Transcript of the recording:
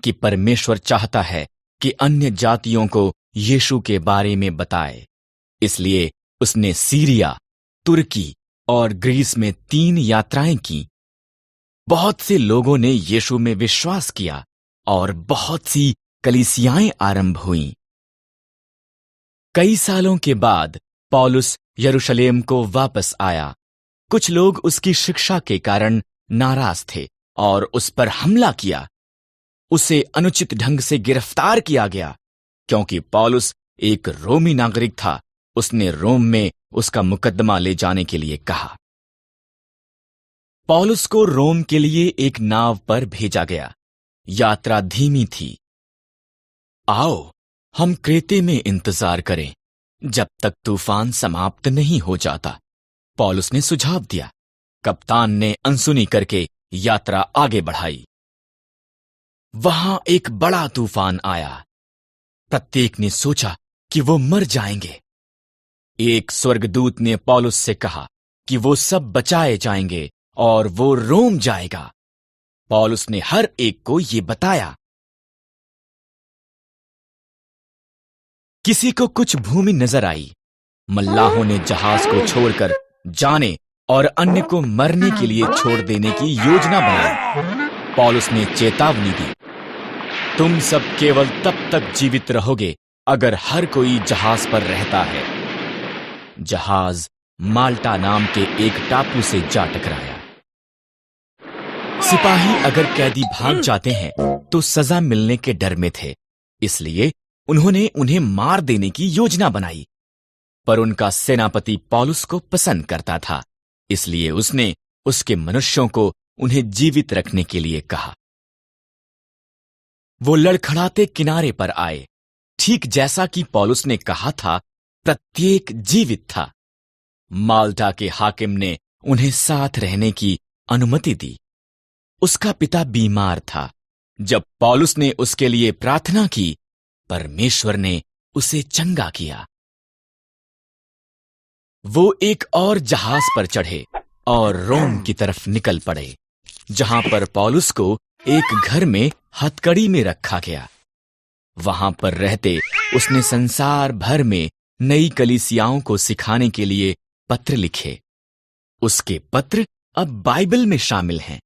कि परमेश्वर चाहता है कि अन्य जातियों को यीशु के बारे में बताए। इसलिए उसने सीरिया, तुर्की और ग्रीस में 3 यात्राएं की। बहुत से लोगों ने यीशु में विश्वास किया और बहुत सी कलीसियाएं आरंभ हुईं। कई सालों के बाद पौलुस यरूशलेम को वापस आया। कुछ लोग उसकी शिक्षा के कारण नाराज थे और उस पर हमला किया। उसे अनुचित ढंग से गिरफ्तार किया गया क्योंकि पौलुस एक रोमी नागरिक था। उसने रोम में उसका मुकदमा ले जाने के लिए कहा। पौलुस को रोम के लिए एक नाव पर भेजा गया। यात्रा धीमी थी। आओ हम क्रेते में इंतजार करें जब तक तूफान समाप्त नहीं हो जाता, पौलुस ने सुझाव दिया। कप्तान ने अनसुनी करके यात्रा आगे बढ़ाई। वहां एक बड़ा तूफान आया। प्रत्येक ने सोचा कि वो मर जाएंगे। एक स्वर्गदूत ने पौलुस से कहा कि वो सब बचाए जाएंगे और वो रोम जाएगा। पौलुस ने हर एक को ये बताया। किसी को कुछ भूमि नजर आई। मल्लाहों ने जहाज को छोड़कर जाने और अन्य को मरने के लिए छोड़ देने की योजना बनाई। पौलुस ने चेतावनी दी, तुम सब केवल तब तक जीवित रहोगे अगर हर कोई जहाज पर रहता है। जहाज माल्टा नाम के एक टापू से जा टकराया। सिपाही अगर कैदी भाग जाते हैं तो सजा मिलने के डर में थे, इसलिए उन्होंने उन्हें मार देने की योजना बनाई। पर उनका सेनापति पौलुस को पसंद करता था, इसलिए उसने उसके मनुष्यों को उन्हें जीवित रखने के लिए कहा। वो लड़खड़ाते किनारे पर आए। ठीक जैसा कि पौलुस ने कहा था, प्रत्येक जीवित था। माल्टा के हाकिम ने उन्हें साथ रहने की अनुमति दी। उसका पिता बीमार था। जब पौलुस ने उसके लिए प्रार्थना की, परमेश्वर ने उसे चंगा किया। वो एक और जहाज पर चढ़े और रोम की तरफ निकल पड़े, जहां पर पौलुस को एक घर में हथकड़ी में रखा गया। वहां पर रहते उसने संसार भर में नई कलीसियाओं को सिखाने के लिए पत्र लिखे। उसके पत्र अब बाइबल में शामिल हैं।